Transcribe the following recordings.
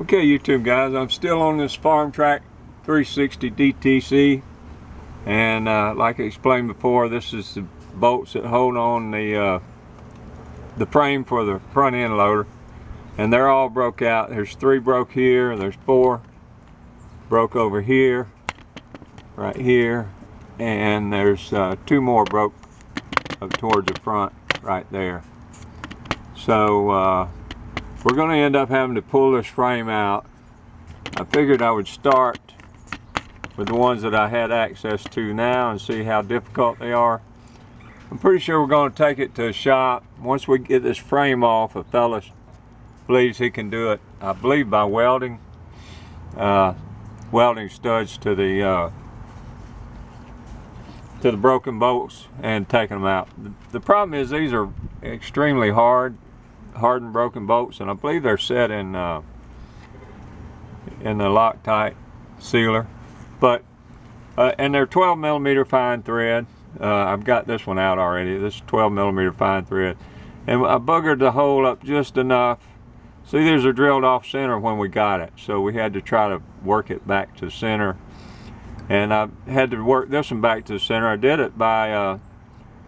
Okay, YouTube guys, I'm still on this FARM-TRAC 360 DTC, and like I explained before, this is the bolts that hold on the frame for the front end loader, and they're all broke out. There's 3 broke here, there's 4 broke over here, right here, and there's 2 more broke up towards the front right there. So we're going to end up having to pull this frame out. I figured I would start with the ones that I had access to now and see how difficult they are. I'm pretty sure we're going to take it to a shop. Once we get this frame off, a fella believes he can do it, I believe, by welding studs to the broken bolts and taking them out. The problem is these are extremely hardened broken bolts, and I believe they're set in the Loctite sealer, but and they're 12mm fine thread. I've got this one out already. This is 12mm fine thread, and I boogered the hole up just enough. See, these are drilled off center when we got it, so we had to try to work it back to center, and I had to work this one back to the center. I did it by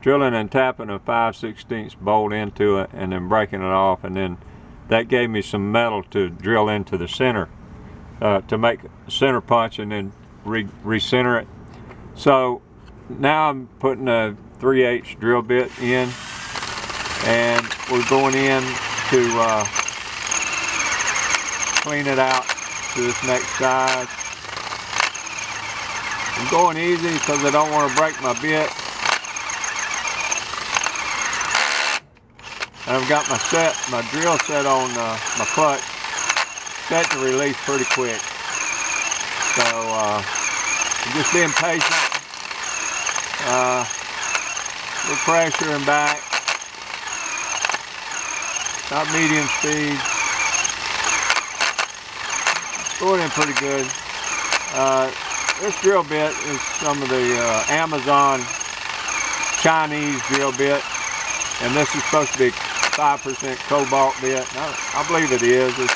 drilling and tapping a 5/16 bolt into it and then breaking it off, and then that gave me some metal to drill into the center to make a center punch and then recenter it. So now I'm putting a 3/8 drill bit in, and we're going in to clean it out to this next size. I'm going easy because I don't want to break my bit. I've got my drill set on my clutch, set to release pretty quick. So I'm just being patient. We're pressuring back, not medium speed. Going in pretty good. This drill bit is some of the Amazon Chinese drill bit, and this is supposed to be 5% cobalt bit. I believe it is. It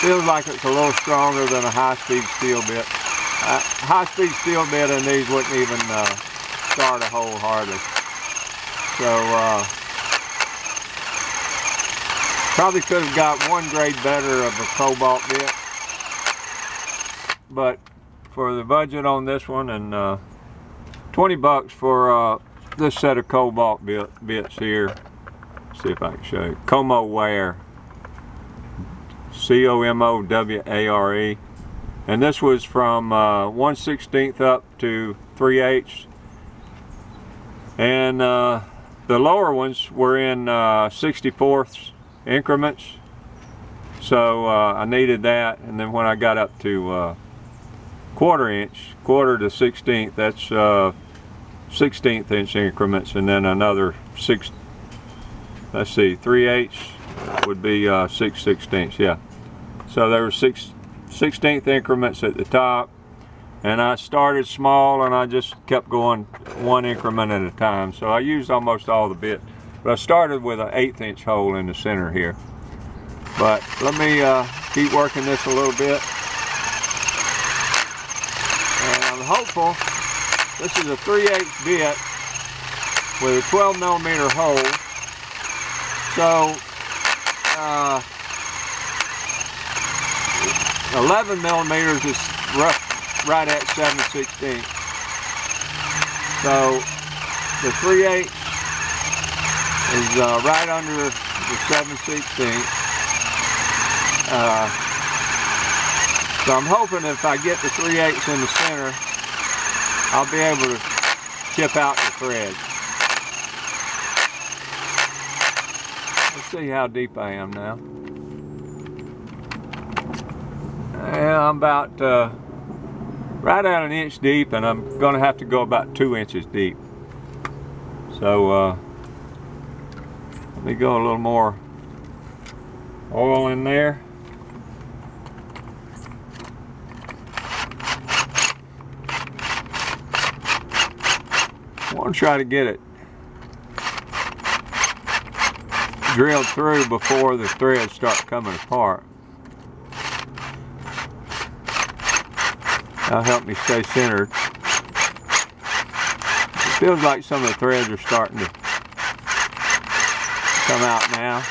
feels like it's a little stronger than a high-speed steel bit. High-speed steel bit and these wouldn't even start a hole hardly. So probably could have got one grade better of a cobalt bit, but for the budget on this one, and 20 bucks for this set of cobalt bits here. Let's see if I can show you. COMOWARE, COMOWARE, and this was from 1/16 up to 3/8, and the lower ones were in 64th increments, so I needed that. And then when I got up to quarter to 16th, that's 16th inch increments, and then another 3/8 would be 6/16, yeah. So there were 16th increments at the top, and I started small and I just kept going 1 increment at a time. So I used almost all the bit, but I started with an 1/8 inch hole in the center here. But let me keep working this a little bit, and I'm hopeful. This is a 3/8 bit with a 12mm hole, so 11mm is right at 7/16. So the 3/8 is right under the 7/16. So I'm hoping if I get the 3/8 in the center, I'll be able to chip out the thread. Let's see how deep I am now. Yeah, I'm about right at 1 inch deep, and I'm going to have to go about 2 inches deep. So let me go a little more oil in there. I want to try to get it drilled through before the threads start coming apart. That'll help me stay centered. It feels like some of the threads are starting to come out now.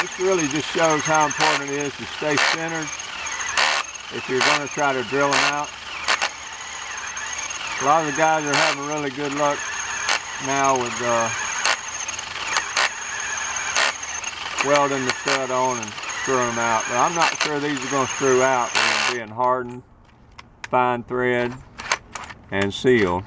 This really just shows how important it is to stay centered if you're going to try to drill them out. A lot of the guys are having really good luck now with welding the stud on and screwing them out, but I'm not sure these are going to screw out. They're being hardened, fine thread, and sealed.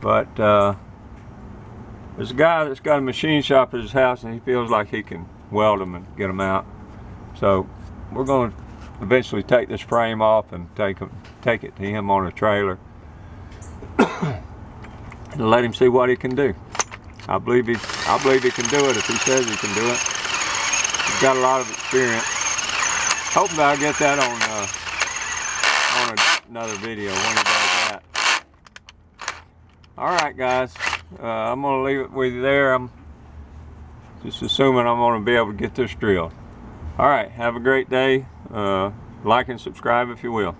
But there's a guy that's got a machine shop at his house, and he feels like he can weld them and get them out. So we're going to eventually take this frame off and take it to him on a trailer and let him see what he can do. I believe he can do it if he says he can do it. He's got a lot of experience. Hopefully I'll get that on another video when he does that. All right, guys. I'm going to leave it with you there. I'm just assuming I'm going to be able to get this drilled. All right, have a great day. Like and subscribe if you will.